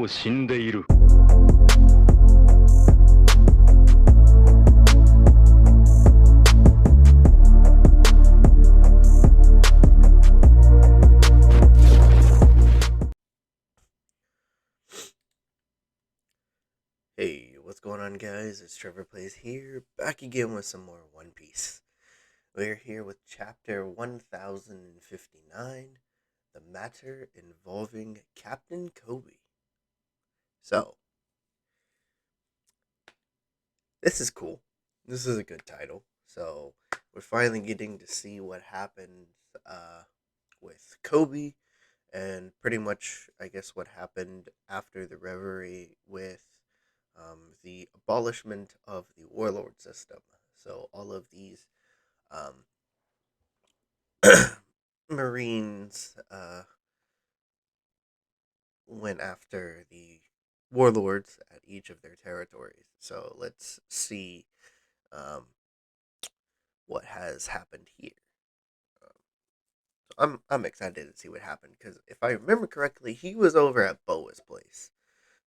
う死んでいる。Hey, what's going on, guys? It's Trevor Plays here, back again with some more One Piece. We're here with chapter 1059, The Matter Involving Captain Koby. So, this is cool. This is a good title. So, we're finally getting to see what happened with Koby, and pretty much, I guess, what happened after the reverie with the abolishment of the warlord system. So all of these um, Marines went after the warlords at each of their territories. So let's see um, what has happened here. I'm excited to see what happened because if I remember correctly, he was over at Boa's place.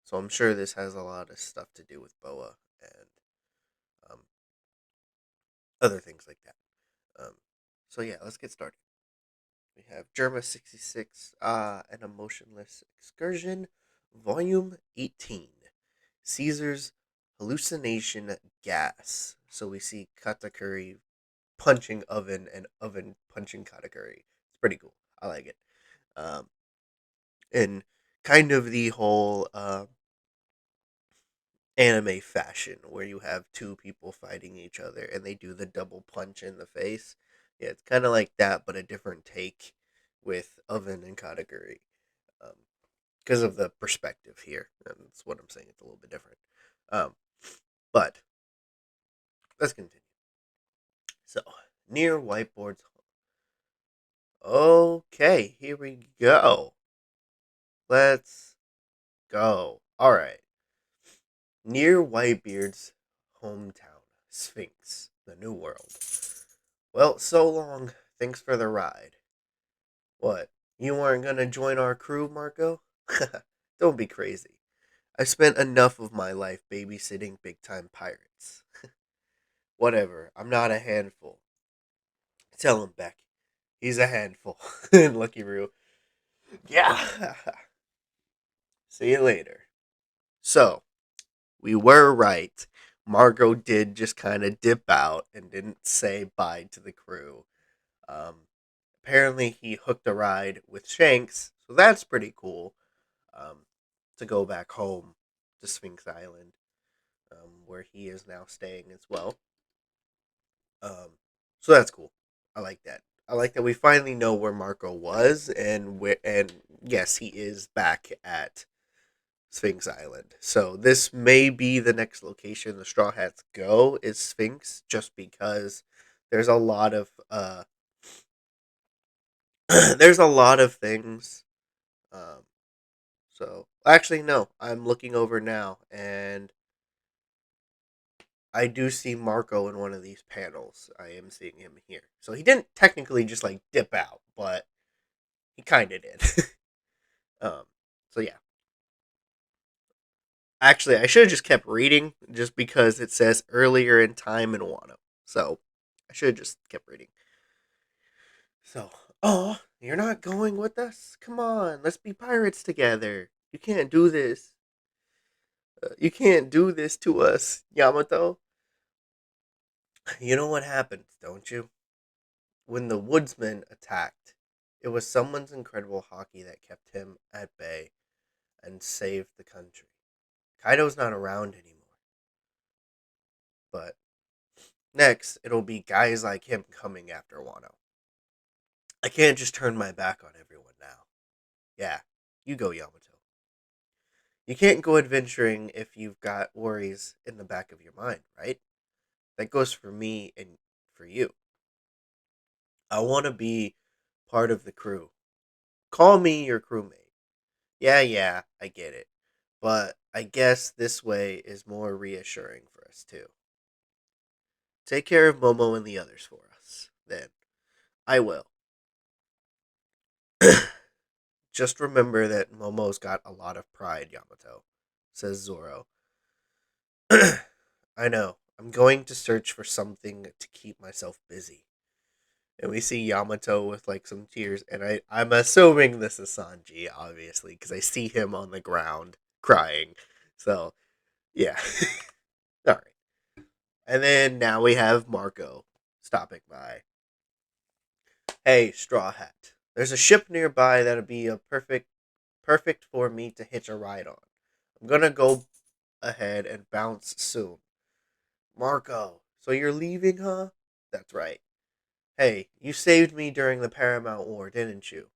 So I'm sure this has a lot of stuff to do with Boa and um, other things like that. Um, so yeah, let's get started. We have Germa 66, An Emotionless Excursion, Volume 18, Caesar's Hallucination Gas. So we see Katakuri punching Oven and Oven punching Katakuri. It's pretty cool. I like it. Um, and kind of the whole anime fashion where you have two people fighting each other and they do the double punch in the face. Yeah, it's kind of like that, but a different take with Oven and Katakuri. Because of the perspective here. And that's what I'm saying. It's a little bit different. Um, but let's continue. So, near whiteboards. Okay, here we go. Let's go. All right. Near Whitebeard's hometown, Sphinx, the New World. Well, so long. Thanks for the ride. What? You weren't gonna join our crew, Marco? Don't be crazy. I've spent enough of my life babysitting big time pirates. Whatever. I'm not a handful. Tell him, Beck. He's a handful. Lucky Roo. Yeah. See you later. So, we were right. Margot did just kind of dip out and didn't say bye to the crew. Um, Apparently, he hooked a ride with Shanks, so that's pretty cool. Um, to go back home to Sphinx Island, where he is now staying as well. So that's cool. I like that. I like that we finally know where Marco was, and yes, he is back at Sphinx Island. So this may be the next location the Straw Hats go is Sphinx, just because there's a lot of there's a lot of things. Um, so actually, no, I'm looking over now, and I do see Marco in one of these panels. I am seeing him here. So he didn't technically just like dip out, but he kind of did. um, so yeah. Actually, I should have just kept reading just because it says earlier in time in Wano. So I should have just kept reading. So, oh, you're not going with us? Come on, let's be pirates together. You can't do this. You can't do this to us, Yamato. You know what happens, don't you? When the woodsman attacked, it was someone's incredible hockey that kept him at bay and saved the country. Kaido's not around anymore. But next, it'll be guys like him coming after Wano. I can't just turn my back on everyone now. Yeah, you go, Yamato. You can't go adventuring if you've got worries in the back of your mind, right? That goes for me and for you. I want to be part of the crew. Call me your crewmate. Yeah, I get it. But I guess this way is more reassuring for us too. Take care of Momo and the others for us. Then I will. Just remember that Momo's got a lot of pride, Yamato, says Zoro. I know. I'm going to search for something to keep myself busy. And we see Yamato with like some tears, and I'm assuming this is Sanji, obviously, because I see him on the ground crying. So yeah, all right. And then now we have Marco stopping by. Hey, Straw Hat. There's a ship nearby that'd be a perfect for me to hitch a ride on. I'm gonna go ahead and bounce soon. Marco, so you're leaving, huh? That's right. Hey, you saved me during the Paramount War, didn't you?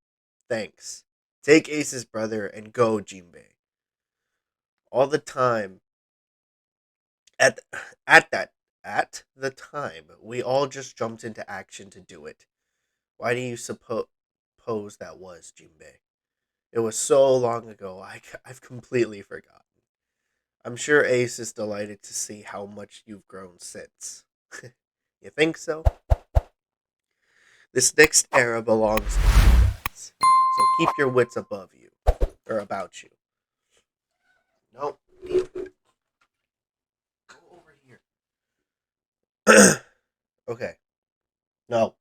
Thanks. Take Ace's brother and go, Jinbei. All the time. At at that at the time, we all just jumped into action to do it. Why do you suppose that was, Jinbei? It was so long ago, I've completely forgotten. I'm sure Ace is delighted to see how much you've grown since. You think so? This next era belongs to you guys. So keep your wits above you. Or about you. Nope. Go over here. Okay. No.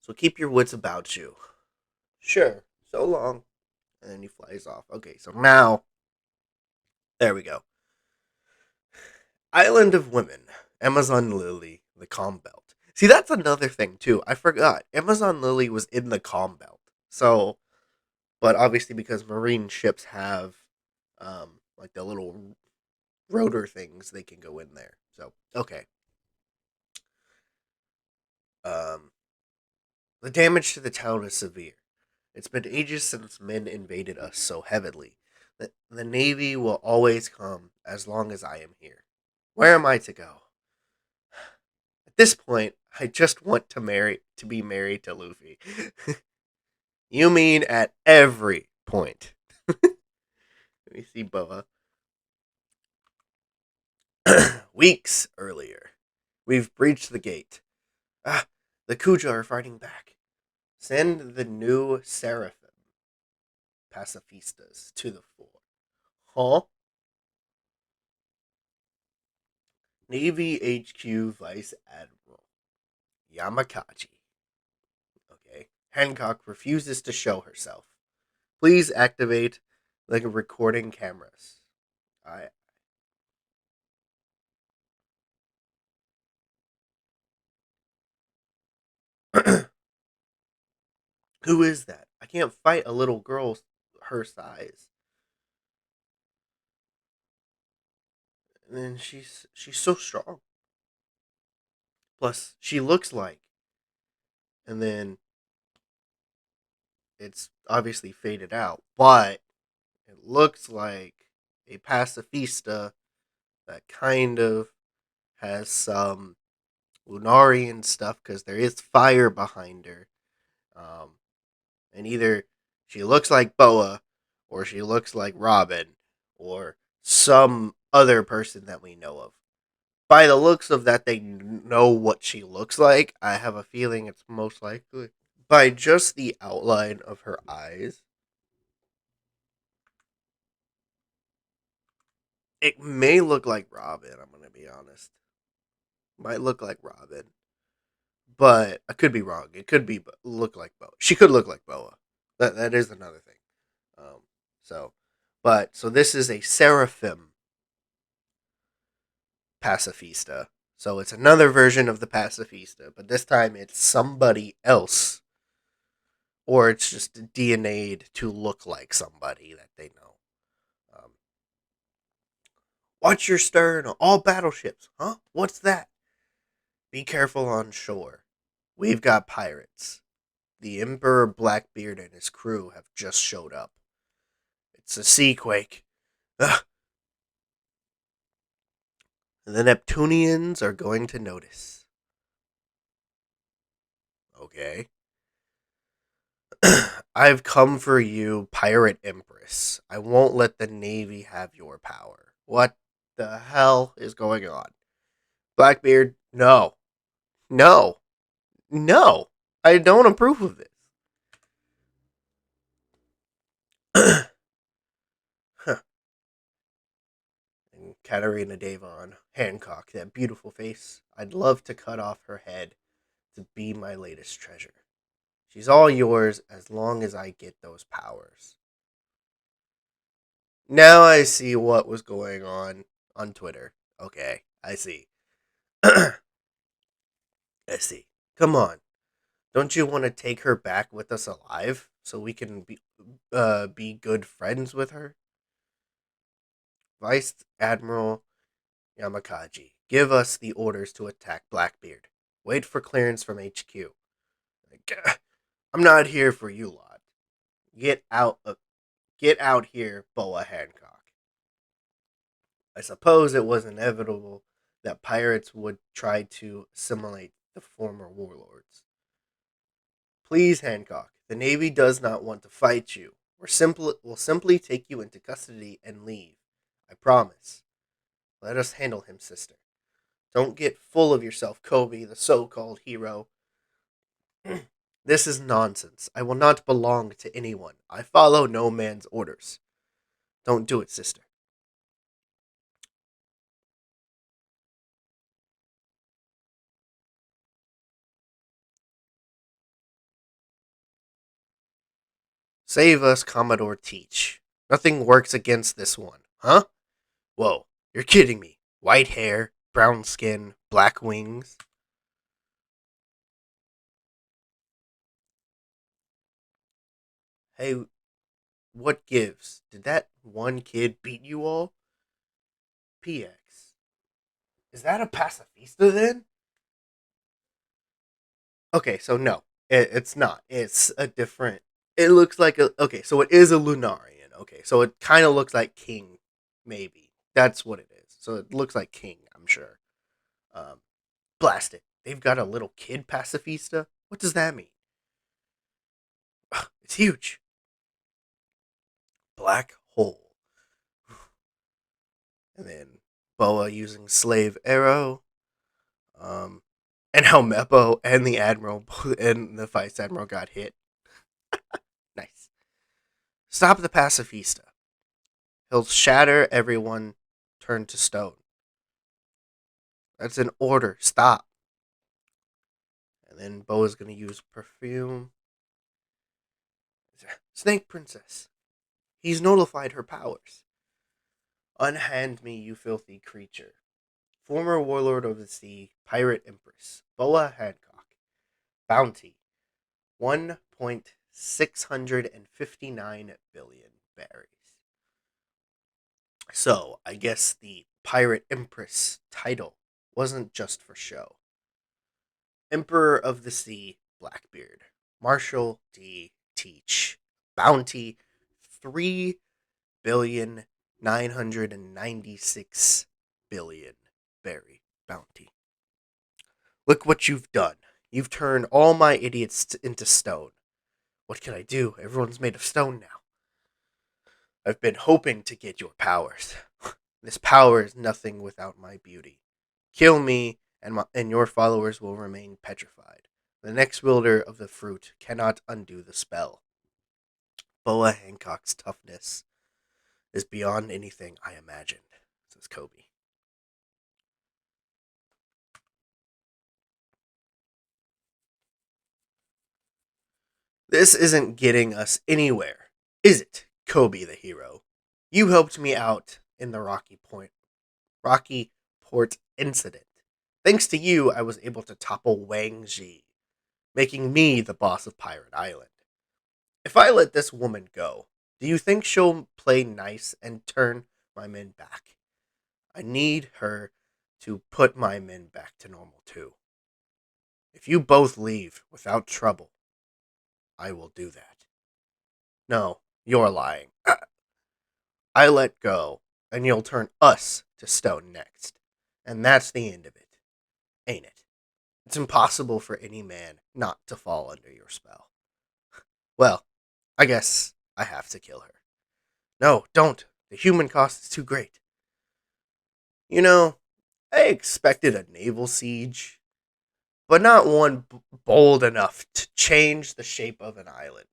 So keep your wits about you. Sure. So long. And then he flies off. Okay, so now. There we go. Island of Women. Amazon Lily. The Calm Belt. See, that's another thing, too. I forgot. Amazon Lily was in the Calm Belt. So, but obviously because marine ships have, like the little rotor things, they can go in there. So, okay. Um, the damage to the town is severe. It's been ages since men invaded us so heavily. The Navy will always come as long as I am here. Where am I to go? At this point, I just want to be married to Luffy. You mean at every point? Let me see Boa. Weeks earlier, we've breached the gate. Ah, the Kuja are fighting back. Send the new Seraphim pacifistas to the fore. Huh? Navy HQ Vice Admiral Yamakachi. Okay. Hancock refuses to show herself. Please activate the recording cameras. I. Who is that? I can't fight a little girl her size. And then she's so strong. Plus, she looks like. And then it's obviously faded out, but it looks like a pacifista that kind of has some Lunarian stuff because there is fire behind her. Um, and either she looks like Boa, or she looks like Robin, or some other person that we know of. By the looks of that, they know what she looks like. I have a feeling it's most likely. By just the outline of her eyes, it may look like Robin, I'm going to be honest. Might look like Robin. But I could be wrong. It could be look like Boa. She could look like Boa. That is another thing. Um, so, so this is a seraphim pacifista. So it's another version of the pacifista, but this time it's somebody else, or it's just DNA'd to look like somebody that they know. Um, Watch your stern, all battleships. Huh? What's that? Be careful on shore. We've got pirates. The Emperor Blackbeard and his crew have just showed up. It's a sea quake. Ugh. The Neptunians are going to notice. Okay. I've come for you, Pirate Empress. I won't let the Navy have your power. What the hell is going on? Blackbeard, no. No. No. I don't approve of this. And Katarina Devon, Hancock, that beautiful face. I'd love to cut off her head to be my latest treasure. She's all yours as long as I get those powers. Now I see what was going on Twitter. Okay, I see. I see. Come on. Don't you want to take her back with us alive so we can be good friends with her? Vice Admiral Yamakaji, give us the orders to attack Blackbeard. Wait for clearance from HQ. I'm not here for you lot. Get out of get out here, Boa Hancock. I suppose it was inevitable that pirates would try to assimilate the former warlords. Please, Hancock, the Navy does not want to fight you. We'll simply take you into custody and leave. I promise. Let us handle him, sister. Don't get full of yourself, Koby, the so-called hero. This is nonsense. I will not belong to anyone. I follow no man's orders. Don't do it, sister. Save us, Commodore Teach. Nothing works against this one, huh? Whoa, you're kidding me. White hair, brown skin, black wings. Hey, what gives? Did that one kid beat you all? PX. Is that a pacifista then? Okay, so no, it's not. It's a different. It looks like a. Okay, so it is a Lunarian. Okay, so it kind of looks like King, maybe. That's what it is. So it looks like King, I'm sure. Um, Blast it. They've got a little kid pacifista? What does that mean? It's huge. Black hole. And then Boa using slave arrow. Um, and how Meppo and the admiral and the vice admiral got hit. Nice. Stop the pacifista. He'll shatter everyone, turn to stone. That's an order. Stop. And then Boa's gonna use perfume. Snake Princess. He's notified her powers. Unhand me, you filthy creature. Former warlord of the sea, pirate empress, Boa Hancock. Bounty, 1.659 billion berries. So, I guess the pirate empress title wasn't just for show. Emperor of the Sea, Blackbeard. Marshall D. Teach. Bounty, 3,996,000,000,000 berry bounty. Look what you've done. You've turned all my idiots into stone. What can I do? Everyone's made of stone now. I've been hoping to get your powers. This power is nothing without my beauty. Kill me, and your followers will remain petrified. The next wielder of the fruit cannot undo the spell. Boa Hancock's toughness is beyond anything I imagined, says Koby. This isn't getting us anywhere, is it, Koby the hero? You helped me out in the Rocky Port incident. Thanks to you, I was able to topple Wang Ji, making me the boss of Pirate Island. If I let this woman go, do you think she'll play nice and turn my men back? I need her to put my men back to normal too. If you both leave without trouble, I will do that. No, you're lying. I let go, and you'll turn us to stone next. And that's the end of it, ain't it? It's impossible for any man not to fall under your spell. Well, I guess I have to kill her. No, don't. The human cost is too great. You know, I expected a naval siege, but not one bold enough to change the shape of an island.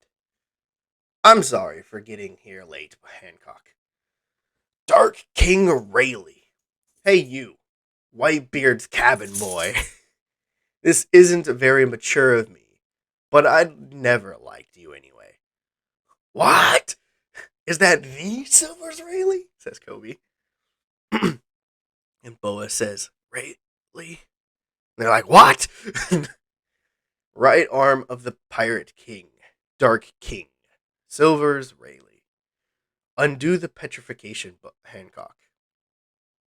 I'm sorry for getting here late, Hancock. Dark King Rayleigh. Hey, you, Whitebeard's cabin boy. This isn't very mature of me, but I never liked you anyway. What? Is that the Silver's Rayleigh? Says Koby. And Boa says, Rayleigh? They're like, what? Right arm of the Pirate King, Dark King, Silver's Rayleigh. Undo the petrification, Hancock.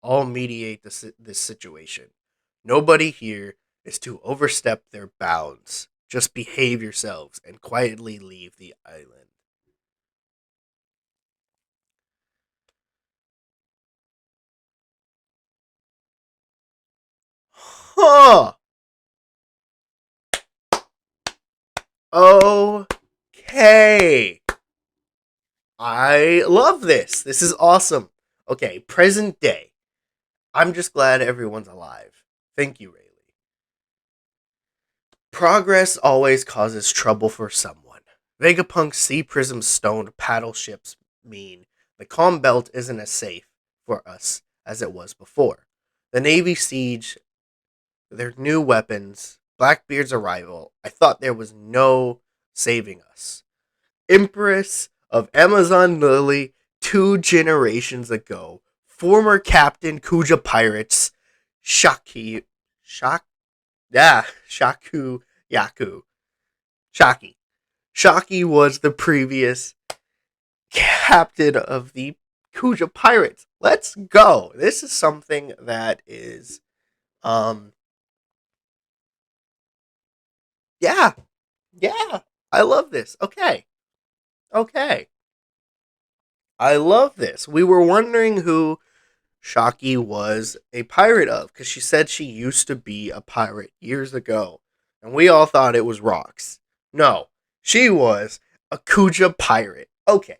I'll mediate this situation. Nobody here is to overstep their bounds. Just behave yourselves and quietly leave the island. Huh. Okay. I love this. This is awesome. Okay, present day. I'm just glad everyone's alive. Thank you, Rayleigh. Progress always causes trouble for someone. Vegapunk's Sea Prism Stone paddle ships mean the calm belt isn't as safe for us as it was before. The Navy siege, their new weapons, Blackbeard's arrival, I thought there was no saving us. Empress of Amazon Lily 2 generations ago, former Captain Kuja Pirates, Shaki, Shaku Yaku, Shaki. Shaki was the previous captain of the Kuja Pirates. Let's go. This is something that is, um, yeah, yeah. I love this. Okay, okay. I love this. We were wondering who Shaki was a pirate of because she said she used to be a pirate years ago, and we all thought it was Rocks. No, she was a Kuja pirate. Okay,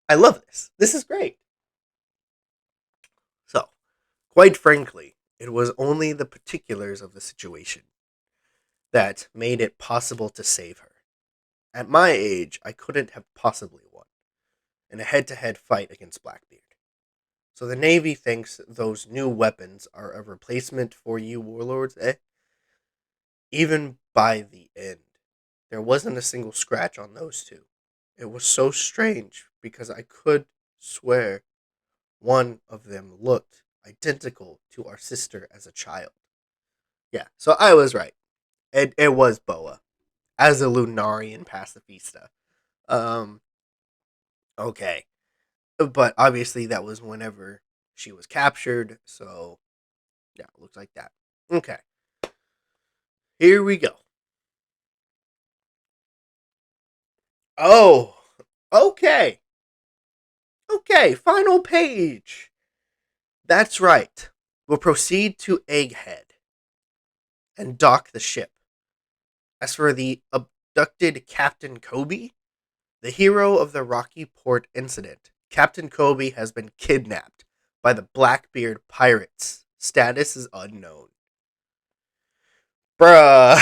I love this. This is great. So, quite frankly, it was only the particulars of the situation that made it possible to save her. At my age, I couldn't have possibly won in a head-to-head fight against Blackbeard. So the Navy thinks those new weapons are a replacement for you warlords, eh? Even by the end, there wasn't a single scratch on those two. It was so strange because I could swear one of them looked identical to our sister as a child. Yeah, so I was right. It was Boa as a Lunarian pacifista. Um, okay. But obviously that was whenever she was captured, so yeah, it looks like that. Okay. Here we go. Oh, okay. Okay, final page. That's right. We'll proceed to Egghead and dock the ship. As for the abducted Captain Koby, the hero of the Rocky Port incident, Captain Koby has been kidnapped by the Blackbeard pirates. Status is unknown. Bruh.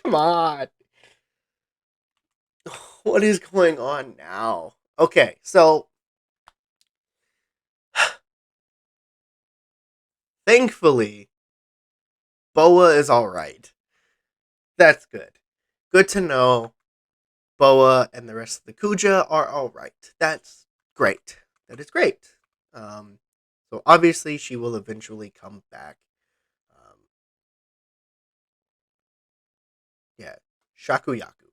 Come on. What is going on now? Okay, so thankfully, Boa is alright. That's good. Good to know Boa and the rest of the Kuja are alright. That's great. That is great. Um, so obviously she will eventually come back. Um, yeah, Shakuyaku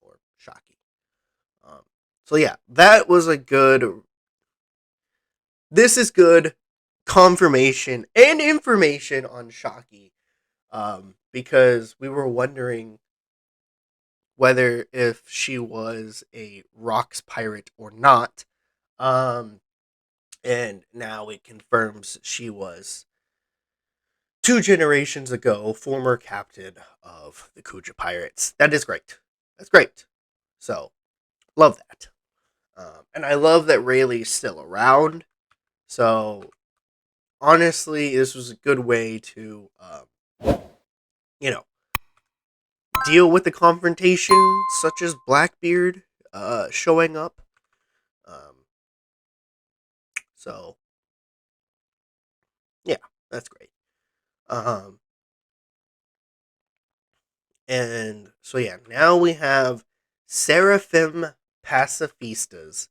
or Shaki. Um, so yeah, that was a good. This is good confirmation and information on Shaki. Because we were wondering whether if she was a rocks pirate or not. Um, and now it confirms she was 2 generations ago former captain of the Kuja Pirates. That is great. That's great. So love that. And I love that Rayleigh's still around. So honestly, this was a good way to, you know, deal with the confrontation, such as Blackbeard showing up. Um, so yeah, that's great. Um, and so yeah, now we have Seraphim pacifistas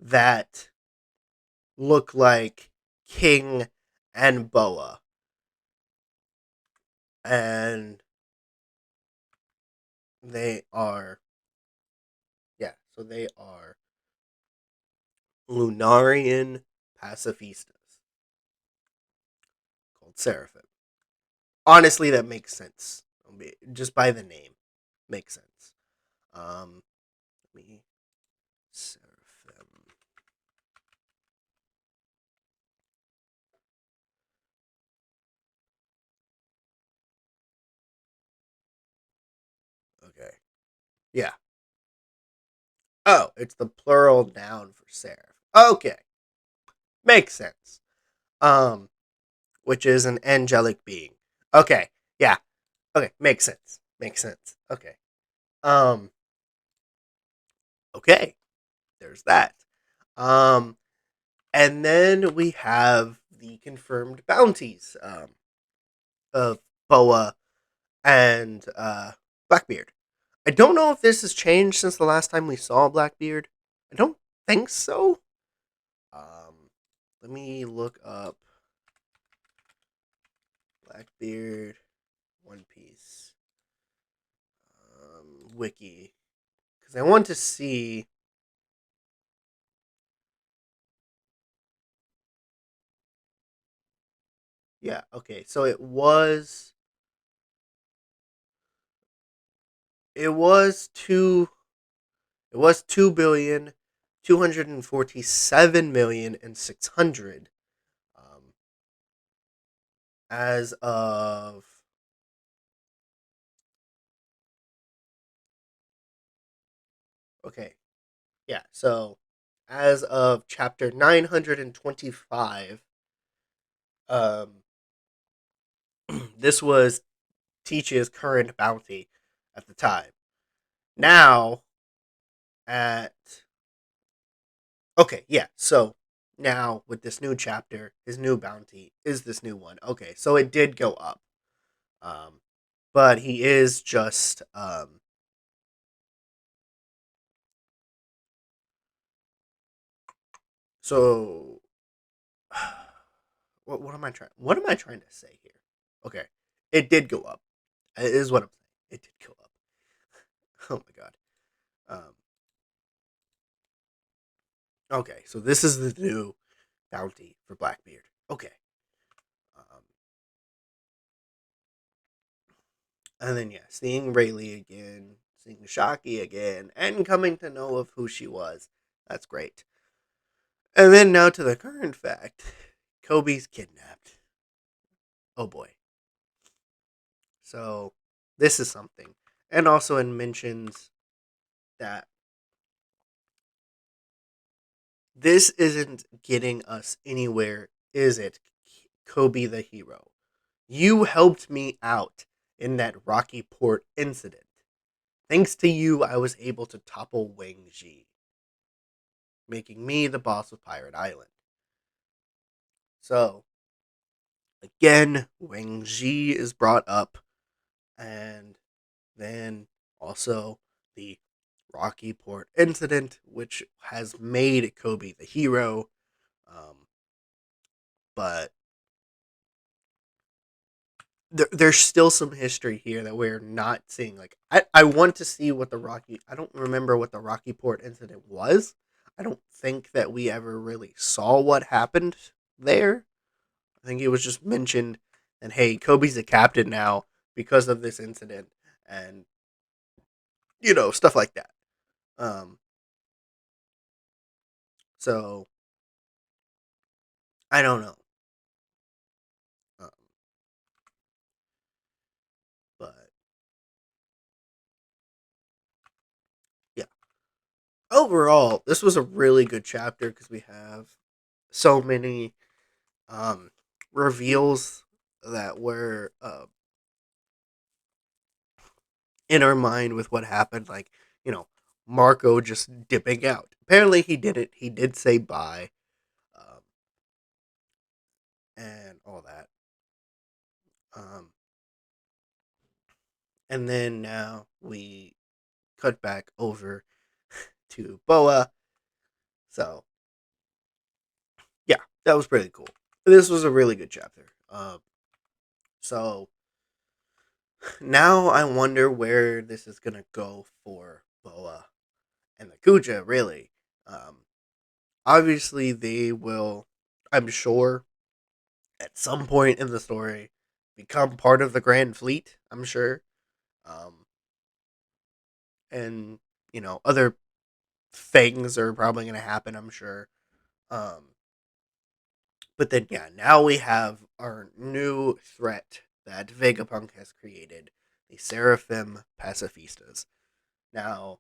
that look like King and Boa, and they are, yeah, so they are Lunarian pacifistas called Seraphim. Honestly, that makes sense. Just by the name, makes sense. Um, Let me Seraphim. Okay, yeah. Oh, it's the plural noun for seraph. Okay, makes sense. Um, which is an angelic being. Okay, yeah. Okay, makes sense. Makes sense. Okay. Um, okay. There's that. Um, and then we have the confirmed bounties of Boa and Blackbeard. I don't know if this has changed since the last time we saw Blackbeard. I don't think so. Let me look up Blackbeard One Piece wiki because I want to see. Yeah, okay. So it was 2,247,600 um as of okay. Yeah, so as of chapter 925, um this was Teach's current bounty at the time. Now at okay, yeah. So now with this new chapter, his new bounty is this new one. Okay, so it did go up. Um but he is just so what am I trying to say here? Okay. It did go up. It is what I'm saying. It did go up. Oh my god. Um okay, so this is the new bounty for Blackbeard. Okay. Um And then, yeah, seeing Rayleigh again, seeing Shaki again, and coming to know of who she was. That's great. And then now to the current fact Koby's kidnapped. Oh boy. So, this is something. And also, it mentions that this isn't getting us anywhere, is it, Koby the hero? You helped me out in that Rocky Port incident. Thanks to you, I was able to topple Wang Ji, making me the boss of Pirate Island. So, again, Wang Ji is brought up, and then also the Rocky Port incident, which has made Koby the hero. Um, but there's still some history here that we're not seeing. Like, I want to see what the Rocky. I don't remember what the Rocky Port incident was. I don't think that we ever really saw what happened there. I think it was just mentioned and hey, Koby's a captain now because of this incident and stuff like that. Um so I don't know. Um, but yeah. Overall, this was a really good chapter because we have so many um reveals that were in our mind with what happened. Like, you know, Marco just dipping out. Apparently, he did it. He did say bye, um, and all that. Um, and then now we cut back over to Boa. So yeah, that was pretty cool. This was a really good chapter. So now I wonder where this is gonna go for Boa and the Kuja. Really, obviously they will. I'm sure at some point in the story become part of the Grand Fleet. I'm sure, um, and other things are probably gonna happen. I'm sure. Um, but then yeah, now we have our new threat that Vegapunk has created, the Seraphim Pacifistas. Now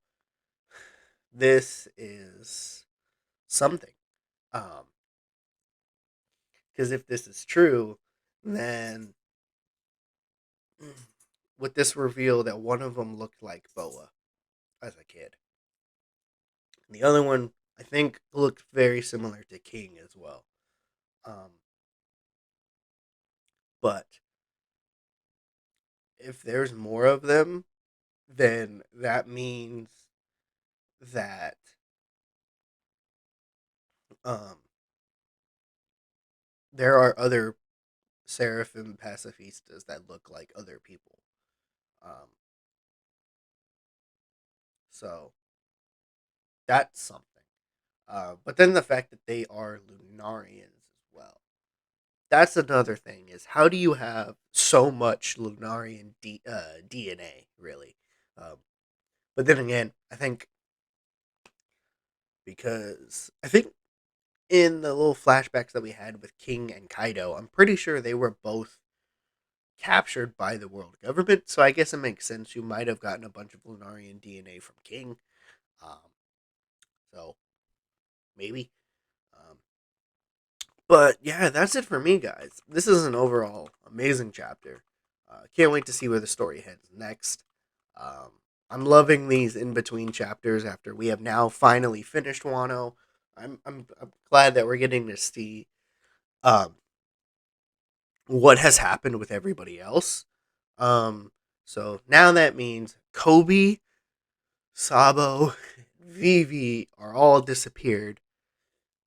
this is something. Um, because if this is true, then with this reveal that one of them looked like Boa as a kid, and the other one I think looked very similar to King as well. Um, but if there's more of them, then that means that um, there are other Seraphim pacifistas that look like other people. Um, so that's something. But then the fact that they are Lunarians as well. That's another thing. Is how do you have so much Lunarian DNA really? Um, but then again, I think because I think in the little flashbacks that we had with King and Kaido, I'm pretty sure they were both captured by the world government. So I guess it makes sense. You might have gotten a bunch of Lunarian DNA from King. Um, so maybe. Um, but yeah, that's it for me, guys. This is an overall amazing chapter. Can't wait to see where the story heads next. Um, I'm loving these in between chapters after we have now finally finished Wano. I'm glad that we're getting to see um, what has happened with everybody else. Um, so now that means Koby, Sabo, Vivi are all disappeared.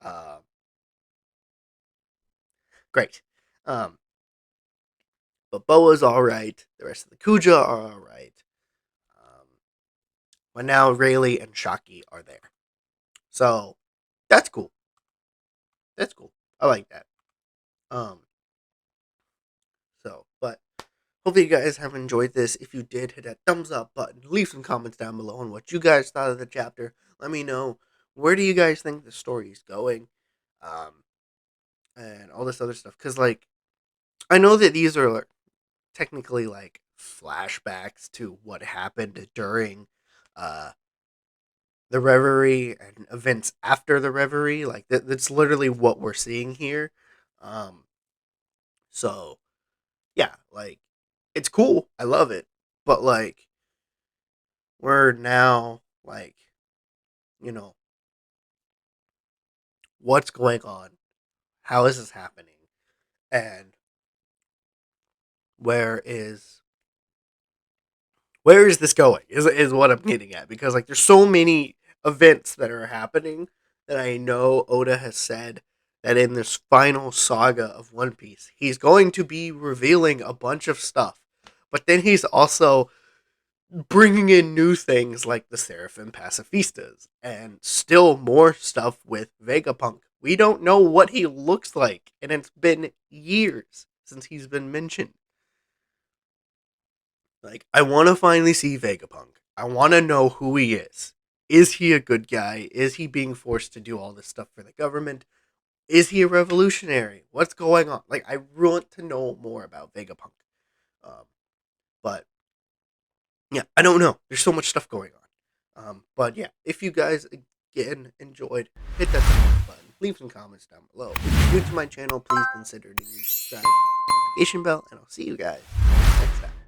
Uh, great. Um, but Boa's all right. The rest of the Kuja are all right. Um, but now Rayleigh and Shaki are there. So that's cool. That's cool. I like that. Um, but hopefully you guys have enjoyed this. If you did, hit that thumbs up button. Leave some comments down below on what you guys thought of the chapter. Let me know, where do you guys think the story is going, um, and all this other stuff. Because like I know that these are like, technically like flashbacks to what happened during uh, the Reverie and events after the Reverie. Like that's literally what we're seeing here. Um, so yeah, like it's cool. I love it. But like we're now like, you know, what's going on? How is this happening? And where is where is this going? Is what I'm getting at, because like there's so many events that are happening that I know Oda has said that in this final saga of One Piece, he's going to be revealing a bunch of stuff. But then he's also bringing in new things like the Seraphim Pacifistas and still more stuff with Vegapunk. We don't know what he looks like, and it's been years since he's been mentioned. Like, I want to finally see Vegapunk. I want to know who he is. Is he a good guy? Is he being forced to do all this stuff for the government? Is he a revolutionary? What's going on? Like, I want to know more about Vegapunk. Um, but yeah, I don't know. There's so much stuff going on. But yeah, if you guys again enjoyed, hit that thumbs up button. leave some comments down below. If you're new to my channel, please consider hitting the subscribe notification bell, and I'll see you guys next time.